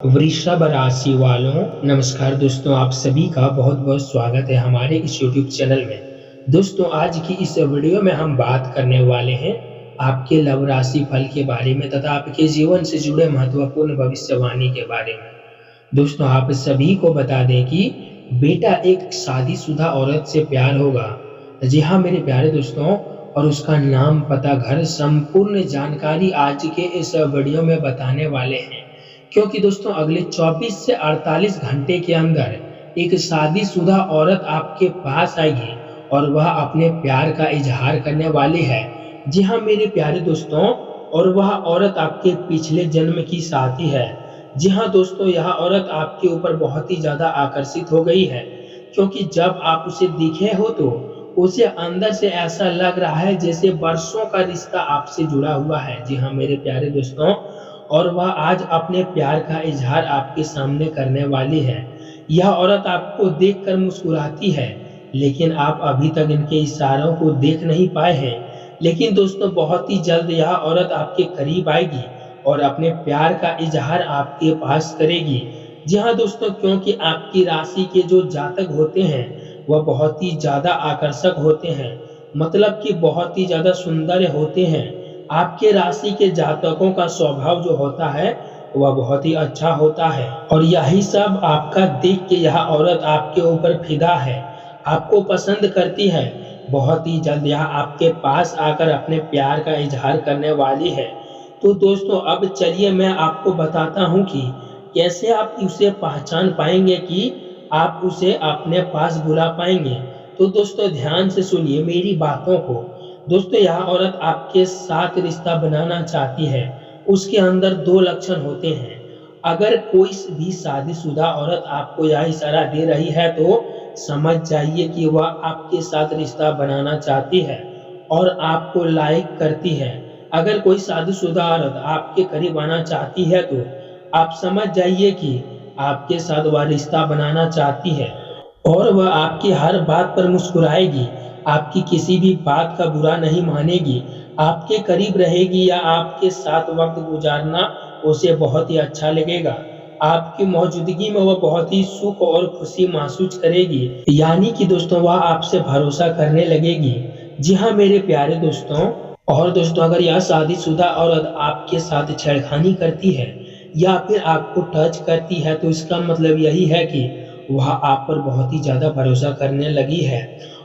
वृषभ राशि वालों, नमस्कार दोस्तों। आप सभी का बहुत बहुत स्वागत है हमारे इस यूट्यूब चैनल में। दोस्तों, आज की इस वीडियो में हम बात करने वाले हैं आपके लव राशि फल के बारे में तथा आपके जीवन से जुड़े महत्वपूर्ण भविष्यवाणी के बारे में। दोस्तों, आप सभी को बता दें कि बेटा एक शादीशुदा औरत से प्यार होगा। जी हाँ मेरे प्यारे दोस्तों, और उसका नाम, पता, घर, संपूर्ण जानकारी आज के इस वीडियो में बताने वाले हैं। क्योंकि दोस्तों, अगले 24 से 48 घंटे के अंदर एक शादीशुदा औरत आपके पास आएगी और वह अपने प्यार का इजहार करने वाली है। जी हाँ मेरे प्यारे दोस्तों, और वह औरत आपके पिछले जन्म की साथी है। जी हाँ दोस्तों, यह औरत आपके ऊपर बहुत ही ज़्यादा आकर्षित हो गई है, क्योंकि जब आप उसे दिखे हो तो उसे अंदर से ऐसा लग रहा है जैसे बरसों का रिश्ता आपसे जुड़ा हुआ है। जी हाँ मेरे प्यारे दोस्तों, और वह आज अपने प्यार का इजहार आपके सामने करने वाली है। यह औरत आपको देखकर मुस्कुराती है, लेकिन आप अभी तक इनके इशारों को देख नहीं पाए हैं। लेकिन दोस्तों, बहुत ही जल्द यह औरत आपके करीब आएगी और अपने प्यार का इजहार आपके पास करेगी। जी हाँ दोस्तों, क्योंकि आपकी राशि के जो जातक होते हैं वह बहुत ही ज़्यादा आकर्षक होते हैं, मतलब कि बहुत ही ज़्यादा सुंदर होते हैं। आपके राशि के जातकों का स्वभाव जो होता है वह बहुत ही अच्छा होता है, और यही सब आपका देख के यह औरत आपके ऊपर फिदा है, आपको पसंद करती है। बहुत ही जल्द यह आपके पास आकर अपने प्यार का इजहार करने वाली है। तो दोस्तों, अब चलिए मैं आपको बताता हूँ कि कैसे आप उसे पहचान पाएंगे कि आप उसे अपने पास बुला पाएंगे। तो दोस्तों, ध्यान से सुनिए मेरी बातों को। दोस्तों, यह औरत आपके साथ रिश्ता बनाना चाहती है। उसके अंदर दो लक्षण होते हैं। अगर कोई भी शादीशुदा औरत आपको यह इशारा दे रही है तो समझ जाइए कि वह आपके साथ रिश्ता बनाना चाहती है और आपको लाइक करती है। अगर कोई शादीशुदा औरत आपके करीब आना चाहती है तो आप समझ जाइए कि आपके साथ वह रिश्ता बनाना चाहती है, और वह आपकी हर बात पर मुस्कुराएगी, आपकी किसी भी बात का बुरा नहीं मानेगी, आपके करीब रहेगी या आपके साथ वक्त गुजारना उसे बहुत ही अच्छा लगेगा। आपकी मौजूदगी में वह बहुत ही सुख और खुशी महसूस करेगी, यानी कि दोस्तों वह आपसे भरोसा करने लगेगी। जी हाँ मेरे प्यारे दोस्तों, और दोस्तों, अगर यह शादीशुदा औरत आपके साथ छेड़खानी करती है या फिर आपको टच करती है तो इसका मतलब यही है कि वह आप पर बहुत ही ज़्यादा भरोसा करने लगी है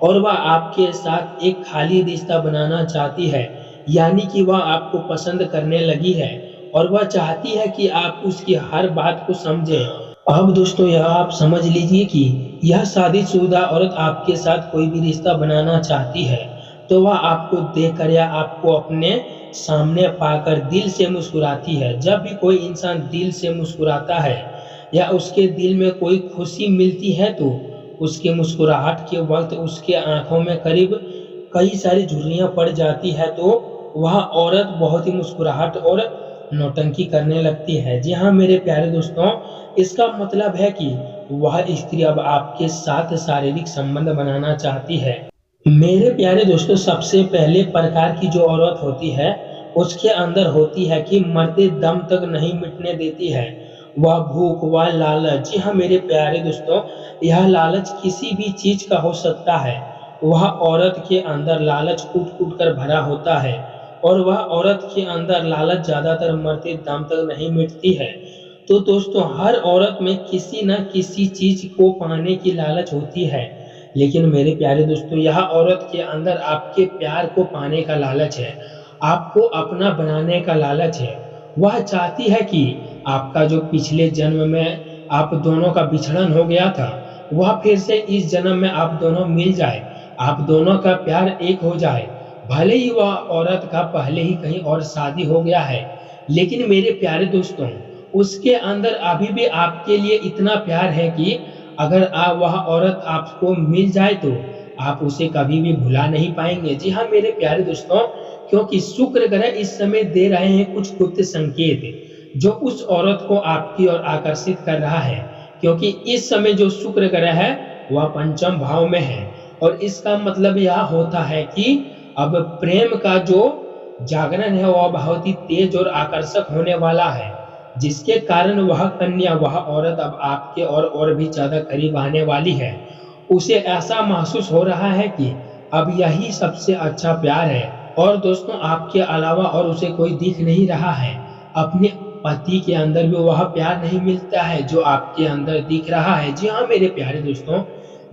और वह आपके साथ एक खाली रिश्ता बनाना चाहती है, यानी कि वह आपको पसंद करने लगी है और वह चाहती है कि आप उसकी हर बात को समझें। अब दोस्तों, यह आप समझ लीजिए कि यह शादीशुदा औरत आपके साथ कोई भी रिश्ता बनाना चाहती है तो वह आपको देखकर या आपको अपने सामने पाकर दिल से मुस्कुराती है। जब भी कोई इंसान दिल से मुस्कुराता है या उसके दिल में कोई खुशी मिलती है तो उसके मुस्कुराहट के वक्त उसके आंखों में करीब कई सारी झुर्रियां पड़ जाती है, तो वह औरत बहुत ही मुस्कुराहट और नौटंकी करने लगती है। जी हाँ मेरे प्यारे दोस्तों, इसका मतलब है कि वह स्त्री अब आपके साथ शारीरिक संबंध बनाना चाहती है। मेरे प्यारे दोस्तों, सबसे पहले प्रकार की जो औरत होती है उसके अंदर होती है कि मरते दम तक नहीं मिटने देती है, वह भूख, वह लालच। जी हाँ मेरे प्यारे दोस्तों, यह लालच किसी भी चीज का हो सकता है। वह औरत के अंदर लालच कूट कूट कर भरा होता है और वह औरत के अंदर लालच ज्यादातर मरते दम तक नहीं मिटती है। तो दोस्तों, हर औरत में किसी न किसी चीज को पाने की लालच होती है, लेकिन मेरे प्यारे दोस्तों, यह औरत के अंदर आपके प्यार को पाने का लालच है, आपको अपना बनाने का लालच है। वह चाहती है कि आपका जो पिछले जन्म में आप दोनों का बिछड़न हो गया था वह फिर से इस जन्म में आप दोनों मिल जाए, आप दोनों का प्यार एक हो जाए। भले ही वह औरत का पहले ही कहीं और शादी हो गया है, लेकिन मेरे प्यारे दोस्तों, उसके अंदर अभी भी आपके लिए इतना प्यार है कि अगर वह औरत आपको मिल जाए तो आप उसे कभी भी भुला नहीं पाएंगे। जी हाँ मेरे प्यारे दोस्तों, क्योंकि शुक्र ग्रह इस समय दे रहे हैं कुछ गुप्त संकेत जो उस औरत को आपकी ओर आकर्षित कर रहा है, क्योंकि इस समय जो शुक्र ग्रह है वह पंचम भाव में है, और इसका मतलब यह होता है कि अब प्रेम का जो जागरण है वह बहुत ही तेज और आकर्षक होने वाला है। जिसके कारण वह कन्या, वह औरत अब आपके और भी ज़्यादा करीब आने वाली है। उसे ऐसा महसूस हो रहा है कि अब यही सबसे अच्छा प्यार है और दोस्तों आपके अलावा और उसे कोई दिख नहीं रहा है। अपने पति के अंदर भी वह प्यार नहीं मिलता है जो आपके अंदर दिख रहा है। जी हाँ मेरे प्यारे दोस्तों,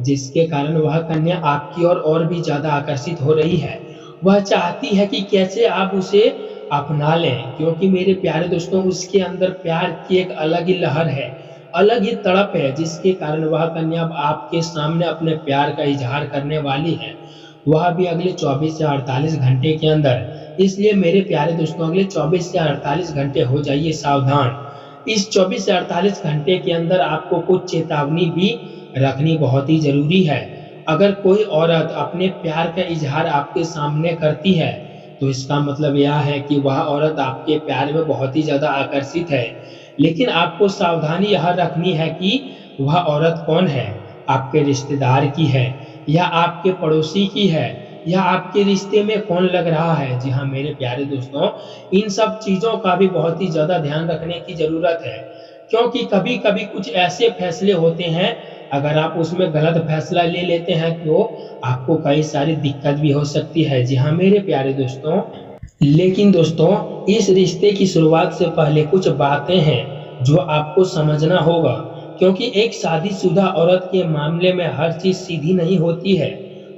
जिसके कारण वह कन्या आपकी ओर और भी ज़्यादा आकर्षित हो रही है। वह चाहती है कि कैसे आप उसे अपना लें, क्योंकि मेरे प्यारे दोस्तों उसके अंदर प्यार की एक अलग ही लहर है, अलग ही तड़प है, जिसके कारण वह कन्या अब आपके सामने अपने प्यार का इज़हार करने वाली है। वह भी अगले 24 से 48 घंटे के अंदर। इसलिए मेरे प्यारे दोस्तों अगले 24 से 48 घंटे हो जाइए सावधान। इस 24 से 48 घंटे के अंदर आपको कुछ चेतावनी भी रखनी बहुत ही ज़रूरी है। अगर कोई औरत अपने प्यार का इज़हार आपके सामने करती है, तो इसका मतलब यह है कि वह औरत आपके प्यार में बहुत ही ज़्यादा आकर्षित है। लेकिन आपको सावधानी यह रखनी है कि वह औरत कौन है? आपके रिश्तेदार की है या आपके पड़ोसी की है या आपके रिश्ते में कौन लग रहा है? जी हाँ मेरे प्यारे दोस्तों, इन सब चीज़ों का भी बहुत ही ज़्यादा ध्यान रखने की ज़रूरत है, क्योंकि कभी-कभी कुछ ऐसे फैसले होते हैं, अगर आप उसमें गलत फैसला ले लेते हैं तो आपको कई सारी दिक्कत भी हो सकती है। जी हाँ मेरे प्यारे दोस्तों, लेकिन दोस्तों इस रिश्ते की शुरुआत से पहले कुछ बातें हैं जो आपको समझना होगा, क्योंकि एक शादीशुदा औरत के मामले में हर चीज़ सीधी नहीं होती है।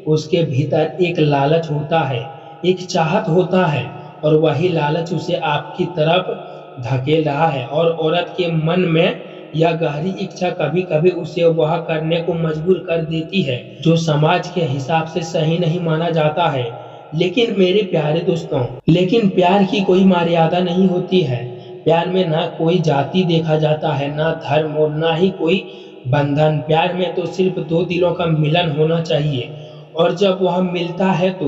उसके भीतर एक लालच होता है, एक चाहत होता है और वही लालच उसे आपकी तरफ धकेल रहा है और औरत के मन में यह गहरी इच्छा कभी-कभी उसे वह करने को मजबूर कर देती है, जो समाज के हिसाब से सही नहीं माना जाता है। लेकिन मेरे प्यारे दोस्तों, लेकिन प्यार की कोई मर्यादा नहीं होती है। प्यार में ना कोई जाति देखा जाता है, ना धर्म और ना ही कोई बंधन। प्यार में तो सिर्फ दो दिलों का मिलन होना चाहिए और जब वह मिलता है तो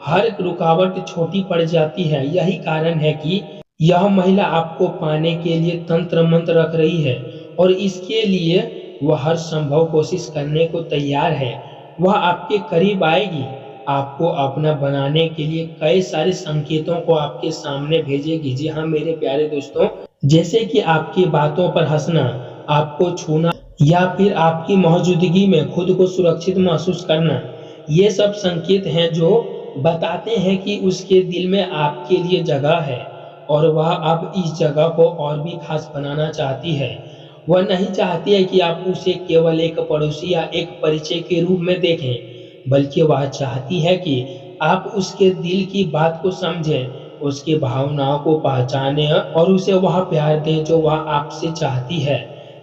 हर रुकावट छोटी पड़ जाती है। यही कारण है कि यह महिला आपको पाने के लिए तंत्र मंत्र रख रही है और इसके लिए वह हर संभव कोशिश करने को तैयार है। वह आपके करीब आएगी, आपको अपना बनाने के लिए कई सारे संकेतों को आपके सामने भेजेगी। जी हाँ मेरे प्यारे दोस्तों, जैसे कि आपकी बातों पर हंसना, आपको छूना या फिर आपकी मौजूदगी में खुद को सुरक्षित महसूस करना। ये सब संकेत हैं जो बताते हैं कि उसके दिल में आपके लिए जगह है और वह अब इस जगह को और भी खास बनाना चाहती है। वह नहीं चाहती है कि आप उसे केवल एक पड़ोसी या एक परिचय के रूप में देखें, बल्कि वह चाहती है कि आप उसके दिल की बात को समझें, उसकी भावनाओं को पहचानें और उसे वह प्यार दें जो वह आपसे चाहती है।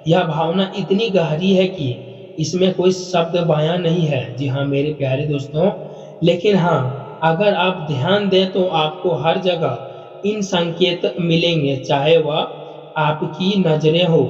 यह भावना इतनी गहरी है कि इसमें कोई शब्द बयां नहीं है। जी हाँ मेरे प्यारे दोस्तों, लेकिन हाँ, अगर आप ध्यान दें तो आपको हर जगह इन संकेत मिलेंगे, चाहे वह आपकी नज़रें हो,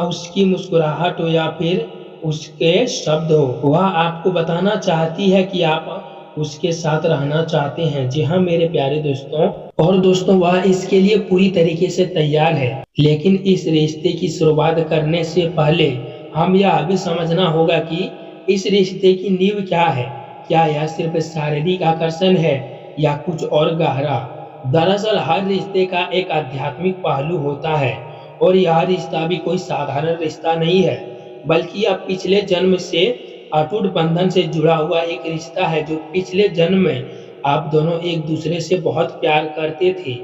उसकी मुस्कुराहट हो या फिर उसके शब्द हो। वह आपको बताना चाहती है कि आप उसके साथ रहना चाहते हैं। जी हाँ मेरे प्यारे दोस्तों, और दोस्तों वह इसके लिए पूरी तरीके से तैयार है। लेकिन इस रिश्ते की शुरुआत करने से पहले हम यह भी समझना होगा कि इस रिश्ते की नींव क्या है। क्या यह सिर्फ शारीरिक आकर्षण है या कुछ और गहरा? दरअसल हर रिश्ते का एक आध्यात्मिक पहलू होता है और यह रिश्ता भी कोई साधारण रिश्ता नहीं है, बल्कि यह पिछले जन्म से अटूट बंधन से जुड़ा हुआ एक रिश्ता है। जो पिछले जन्म में आप दोनों एक दूसरे से बहुत प्यार करते थे,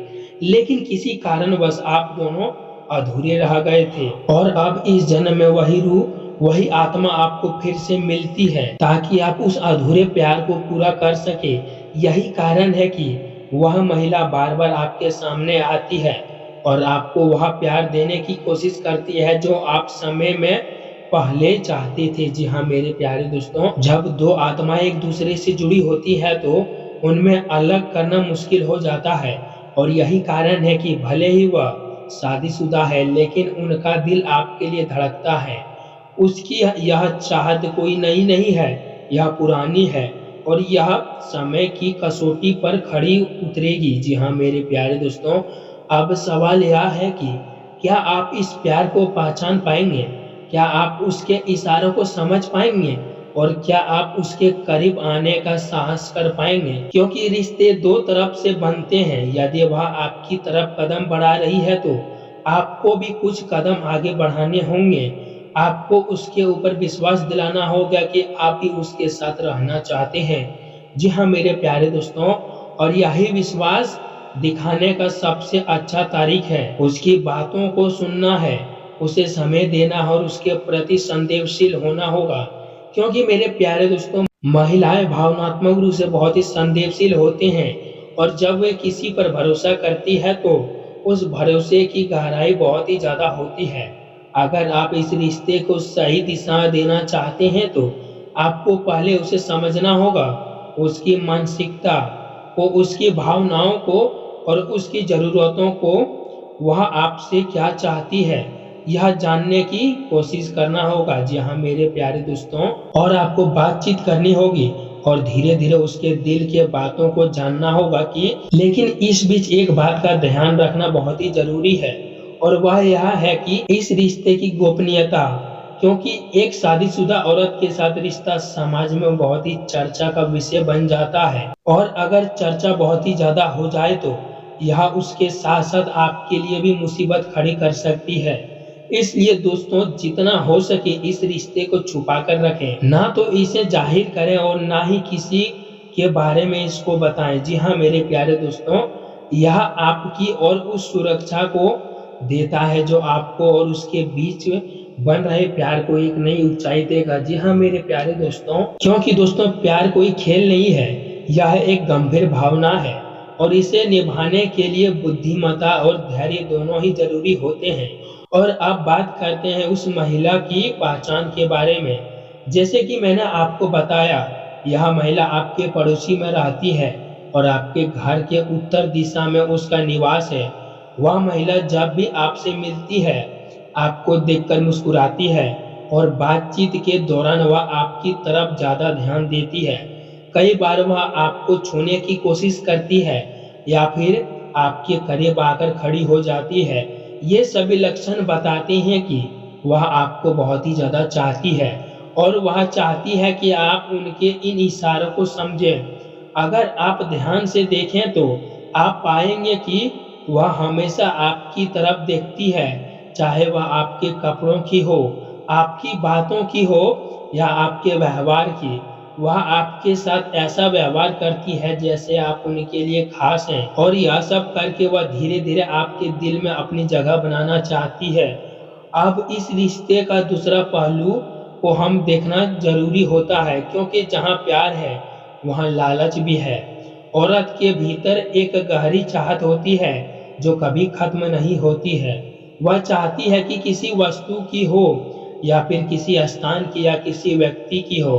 लेकिन किसी कारणवश आप दोनों अधूरे रह गए थे और अब इस जन्म में वही रूह, वही आत्मा आपको फिर से मिलती है ताकि आप उस अधूरे प्यार को पूरा कर सके। यही कारण है कि वह महिला बार बार आपके सामने आती है और आपको वह प्यार देने की कोशिश करती है जो आप समय में पहले चाहते थे। जी हाँ मेरे प्यारे दोस्तों, जब दो आत्माएं एक दूसरे से जुड़ी होती है तो उनमें अलग करना मुश्किल हो जाता है और यही कारण है कि भले ही वह शादीशुदा है, लेकिन उनका दिल आपके लिए धड़कता है। उसकी यह चाहत कोई नई नहीं है, यह पुरानी है और यह समय की कसौटी पर खड़ी उतरेगी। जी हाँ मेरे प्यारे दोस्तों, अब सवाल यह है कि क्या आप इस प्यार को पहचान पाएंगे? क्या आप उसके इशारों को समझ पाएंगे और क्या आप उसके करीब आने का साहस कर पाएंगे? क्योंकि रिश्ते दो तरफ से बनते हैं। यदि वह आपकी तरफ कदम बढ़ा रही है तो आपको भी कुछ कदम आगे बढ़ाने होंगे। आपको उसके ऊपर विश्वास दिलाना होगा कि आप भी उसके साथ रहना चाहते हैं। जी हाँ मेरे प्यारे दोस्तों, और यही विश्वास दिखाने का सबसे अच्छा तारीख है। उसकी बातों को सुनना है, उसे समय देना और उसके प्रति संवेदनशील होना होगा। क्योंकि मेरे प्यारे दोस्तों, महिलाएं भावनात्मक रूप से बहुत ही संवेदनशील होते हैं, और जब वे किसी पर भरोसा करती है तो उस भरोसे की गहराई बहुत ही ज्यादा होती है। अगर आप इस रिश्ते को सही दिशा देना चाहते हैं तो आपको पहले उसे समझना होगा, उसकी मानसिकता को, उसकी भावनाओं को और उसकी ज़रूरतों को। वह आपसे क्या चाहती है यह जानने की कोशिश करना होगा। जी हाँ मेरे प्यारे दोस्तों, और आपको बातचीत करनी होगी और धीरे धीरे उसके दिल के बातों को जानना होगा कि, लेकिन इस बीच एक बात का ध्यान रखना बहुत ही जरूरी है, और वह यह है कि इस रिश्ते की गोपनीयता। क्योंकि एक शादीशुदा औरत के साथ रिश्ता समाज में बहुत ही चर्चा का विषय बन जाता है, और अगर चर्चा बहुत ही ज्यादा हो जाए तो यह उसके साथ साथ आपके लिए भी मुसीबत खड़ी कर सकती है। इसलिए दोस्तों, जितना हो सके इस रिश्ते को छुपा कर रखें, ना तो इसे जाहिर करें और ना ही किसी के बारे में इसको बताएं। जी हाँ मेरे प्यारे दोस्तों, यह आपकी और उस सुरक्षा को देता है जो आपको और उसके बीच बन रहे प्यार को एक नई ऊंचाई देगा। जी हाँ मेरे प्यारे दोस्तों, क्योंकि दोस्तों प्यार कोई खेल नहीं है, यह एक गंभीर भावना है, और इसे निभाने के लिए बुद्धिमत्ता और धैर्य दोनों ही जरूरी होते हैं। और अब बात करते हैं उस महिला की पहचान के बारे में। जैसे कि मैंने आपको बताया, यह महिला आपके पड़ोसी में रहती है और आपके घर के उत्तर दिशा में उसका निवास है। वह महिला जब भी आपसे मिलती है, आपको देखकर मुस्कुराती है, और बातचीत के दौरान वह आपकी तरफ ज़्यादा ध्यान देती है। कई बार वह आपको छूने की कोशिश करती है या फिर आपके करीब आकर खड़ी हो जाती है। ये सभी लक्षण बताते हैं कि वह आपको बहुत ही ज़्यादा चाहती है, और वह चाहती है कि आप उनके इन इशारों को समझें। अगर आप ध्यान से देखें तो आप पाएंगे कि वह हमेशा आपकी तरफ देखती है, चाहे वह आपके कपड़ों की हो, आपकी बातों की हो या आपके व्यवहार की। वह आपके साथ ऐसा व्यवहार करती है जैसे आप उनके लिए खास हैं, और यह सब करके वह धीरे धीरे आपके दिल में अपनी जगह बनाना चाहती है। अब इस रिश्ते का दूसरा पहलू को हम देखना जरूरी होता है, क्योंकि जहाँ प्यार है वहाँ लालच भी है। औरत के भीतर एक गहरी चाहत होती है जो कभी खत्म नहीं होती है। वह चाहती है कि किसी वस्तु की हो या फिर किसी स्थान की या किसी व्यक्ति की हो,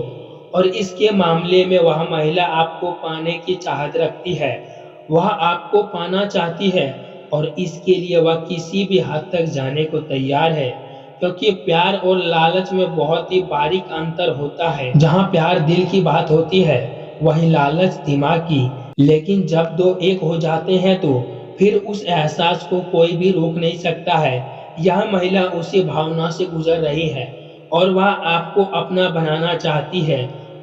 और इसके मामले में वह महिला आपको पाने की चाहत रखती है। वह आपको पाना चाहती है, और इसके लिए वह किसी भी हद तक जाने को तैयार है। क्योंकि प्यार और लालच में बहुत ही बारीक अंतर होता है। जहाँ प्यार दिल की बात होती है, वहीं लालच दिमाग की। लेकिन जब दो एक हो जाते हैं तो फिर उस एहसास को कोई भी रोक नहीं सकता है। यह महिला उसी भावना से गुजर रही है, और वह आपको अपना बनाना चाहती है।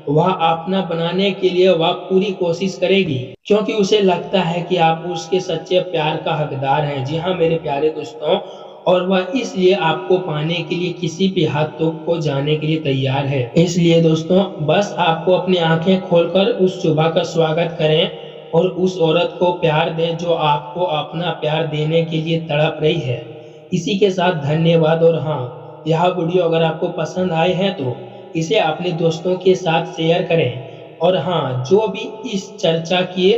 वह अपना बनाने के लिए वह पूरी कोशिश करेगी, क्योंकि उसे लगता है कि आप उसके सच्चे प्यार का हकदार हैं। जी हाँ मेरे प्यारे दोस्तों, और वह इसलिए आपको पाने के लिए किसी भी हद तक को जाने के लिए तैयार है। इसलिए दोस्तों, बस आपको अपनी आंखें खोलकर उस सुबह का स्वागत करें और उस औरत को प्यार दें जो आपको अपना प्यार देने के लिए तड़प रही है। इसी के साथ धन्यवाद। और हाँ, यह वीडियो अगर आपको पसंद आए हैं तो इसे अपने दोस्तों के साथ शेयर करें। और हाँ, जो भी इस चर्चा के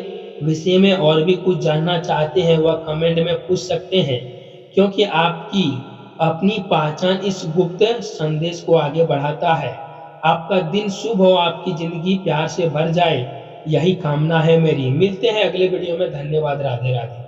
विषय में और भी कुछ जानना चाहते हैं वह कमेंट में पूछ सकते हैं, क्योंकि आपकी अपनी पहचान इस गुप्त संदेश को आगे बढ़ाता है। आपका दिन शुभ हो, आपकी जिंदगी प्यार से भर जाए, यही कामना है मेरी। मिलते हैं अगले वीडियो में। धन्यवाद। राधे राधे।